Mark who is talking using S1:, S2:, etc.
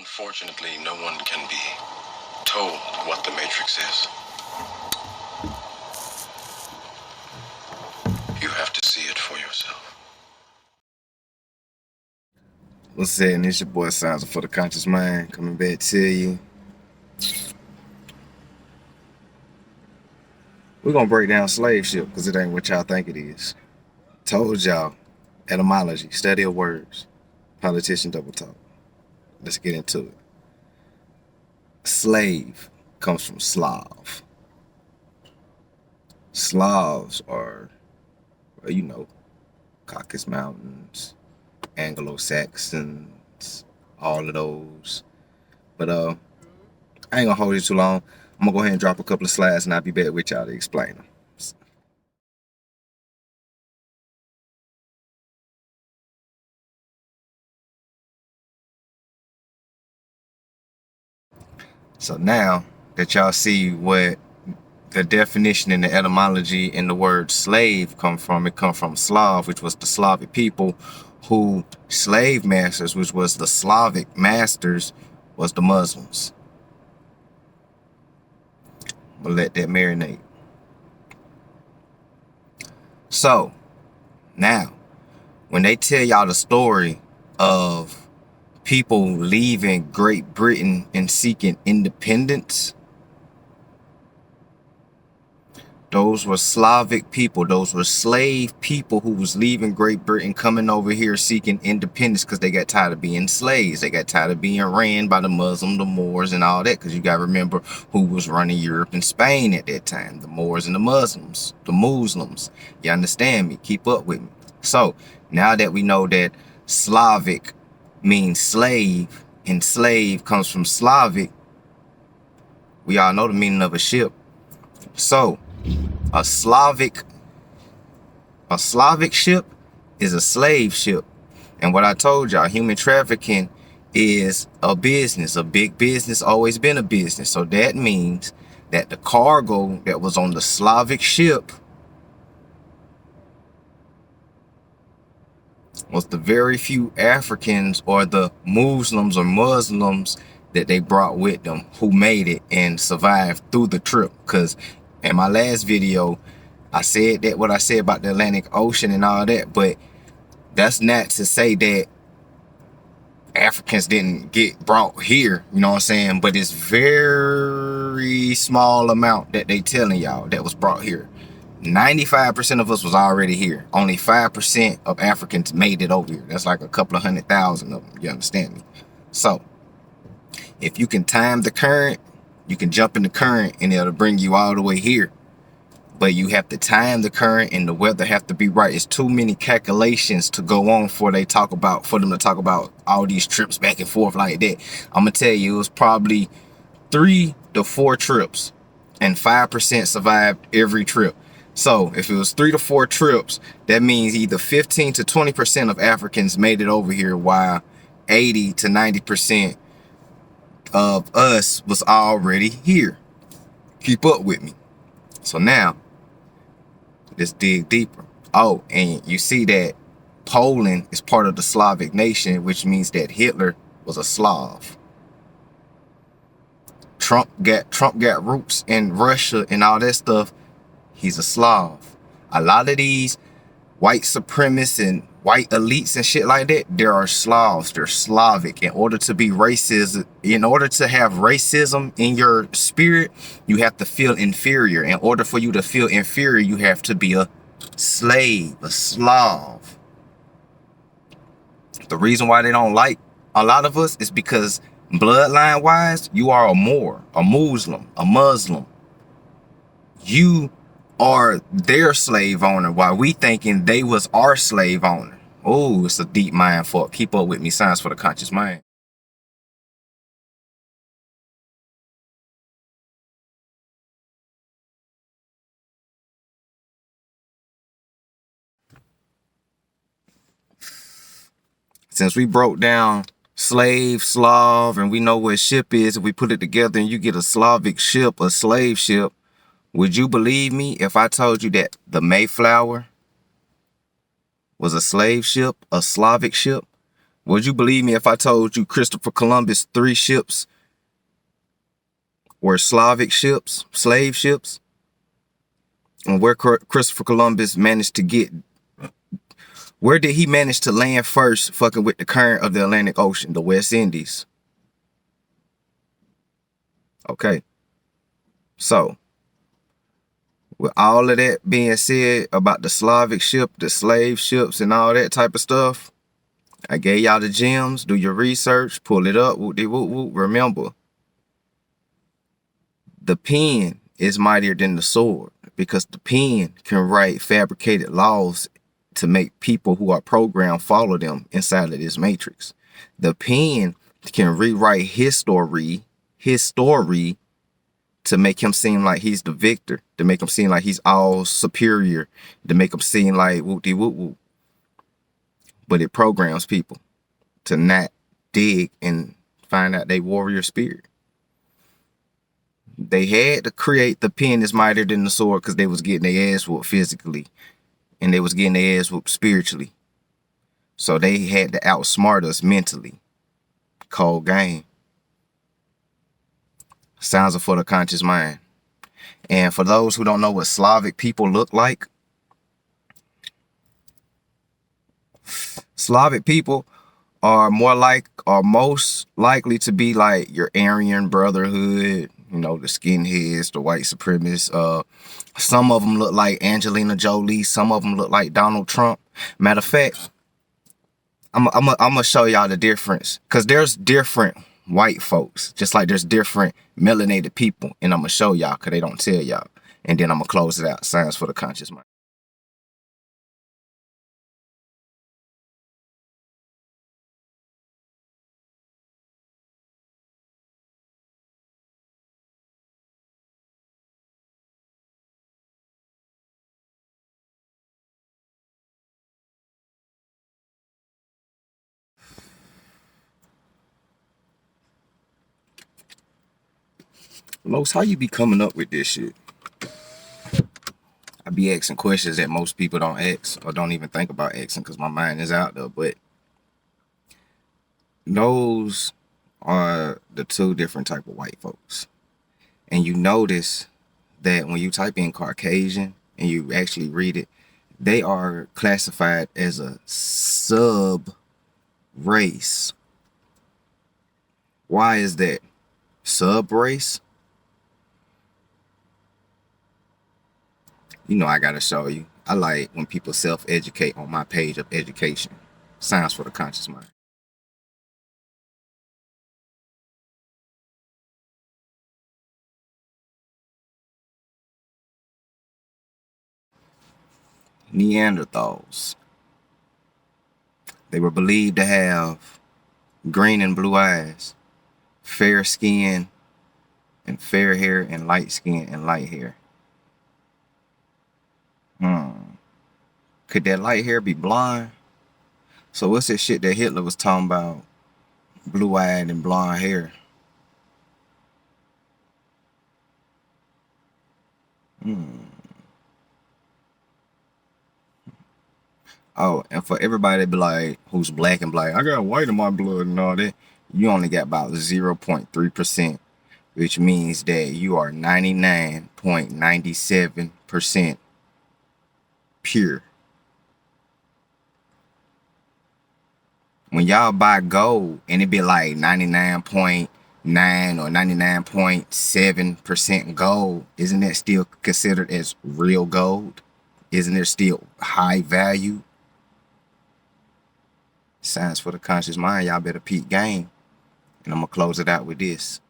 S1: Unfortunately, no one can be told what the Matrix is. You have to see it for yourself.
S2: What's that? It's your boy Sounds for the Conscious Mind coming back to you. We're gonna break down slave ship because it ain't what y'all think it is. Told y'all, etymology, study of words, politician double talk. Let's get into it. Slave comes from Slav. Slavs are, Caucasus Mountains, Anglo-Saxons, all of those. But I ain't gonna hold you too long. I'm gonna go ahead and drop a couple of slides and I'll be back with y'all to explain them. So now that y'all see what the definition and the etymology in the word slave come from, it come from Slav, which was the Slavic people, who slave masters, which was the Slavic masters, was the Muslims. We'll let that marinate. So now, when they tell y'all the story of people leaving Great Britain and seeking independence, those were Slavic people. Those were slave people who was leaving Great Britain, coming over here seeking independence because they got tired of being slaves. They got tired of being ran by the Muslims, the Moors, and all that. Because you got to remember who was running Europe and Spain at that time. The Moors and the Muslims. The Muslims. You understand me? Keep up with me. So, now that we know that Slavic means slave, and slave comes from Slavic, we all know the meaning of a ship. So, a Slavic ship is a slave ship. And what I told y'all, human trafficking is a business, a big business, always been a business. So that means that the cargo that was on the Slavic ship was the very few Africans or the Muslims that they brought with them who made it and survived through the trip. Because in my last video, I said that what I said about the Atlantic Ocean and all that, but that's not to say that Africans didn't get brought here, you know what I'm saying? But it's very small amount that they telling y'all that was brought here. 95% of us was already here. Only 5% of Africans made it over here. That's like a couple of 100,000 of them, you understand me? So, if you can time the current, you can jump in the current and it'll bring you all the way here. But you have to time the current and the weather have to be right. It's too many calculations to go on for them to talk about all these trips back and forth like that. I'm gonna tell you, it was probably 3 to 4 trips and 5% survived every trip. So if it was 3 to 4 trips, that means either 15 to 20% of Africans made it over here, while 80 to 90% of us was already here. Keep up with me. So now, let's dig deeper. Oh, and you see that Poland is part of the Slavic nation, which means that Hitler was a Slav. Trump got roots in Russia and all that stuff. He's a Slav. A lot of these white supremacists and white elites and shit like that, there are Slavs. They're Slavic. In order to be racist, in order to have racism in your spirit, you have to feel inferior. In order for you to feel inferior, you have to be a slave, a Slav. The reason why they don't like a lot of us is because bloodline wise, you are a Moor, a Muslim, a Muslim. You are their slave owner, while we thinking they was our slave owner. Oh, it's a deep mind fuck. Keep up with me. Science for the Conscious Mind. Since we broke down slave, Slav, and we know what ship is, if we put it together and you get a Slavic ship, a slave ship, would you believe me if I told you that the Mayflower was a slave ship, a Slavic ship? Would you believe me if I told you Christopher Columbus' 3 ships were Slavic ships, slave ships? And where Christopher Columbus managed to get, where did he manage to land first fucking with the current of the Atlantic Ocean? The West Indies. Okay. So, with all of that being said about the Slavic ship, the slave ships, and all that type of stuff, I gave y'all the gems. Do your research. Pull it up. Whoop-de-whoop-whoop. Remember, the pen is mightier than the sword because the pen can write fabricated laws to make people who are programmed follow them inside of this matrix. The pen can rewrite his story to make him seem like he's the victor, to make him seem like he's all superior, to make him seem like whoop-de-whoop-whoop. But it programs people to not dig and find out they warrior spirit. They had to create the pen is mightier than the sword because they was getting their ass whooped physically and they was getting their ass whooped spiritually. So they had to outsmart us mentally. Cold game. Sounds are for the conscious mind. And for those who don't know what Slavic people look like, Slavic people are most likely to be like your Aryan Brotherhood, you know, the skinheads, the white supremacists. Some of them look like Angelina Jolie. Some of them look like Donald Trump. Matter of fact, I'm gonna show y'all the difference, because there's different white folks, just like there's different melanated people, and I'm gonna show y'all because they don't tell y'all. And then I'm gonna close it out. Science for the conscious mind. Los, how you be coming up with this shit? I be asking questions that most people don't ask or don't even think about asking because my mind is out there. But those are the 2 different type of white folks. And you notice that when you type in Caucasian and you actually read it, they are classified as a sub race. Why is that? Sub race? You know I gotta show you. I like when people self-educate on my page of education. Science for the conscious mind. Neanderthals. They were believed to have green and blue eyes, fair skin and fair hair, and light skin and light hair. Could that light hair be blonde? So what's that shit that Hitler was talking about? Blue-eyed and blonde hair. Oh, and for everybody to be like, who's black and black, I got white in my blood and all that, you only got about 0.3%, which means that you are 99.97% pure. When y'all buy gold and it be like 99.9 or 99.7% gold, isn't that still considered as real gold? Isn't there still high value? Science for the conscious mind. Y'all better peep game. And I'm going to close it out with this.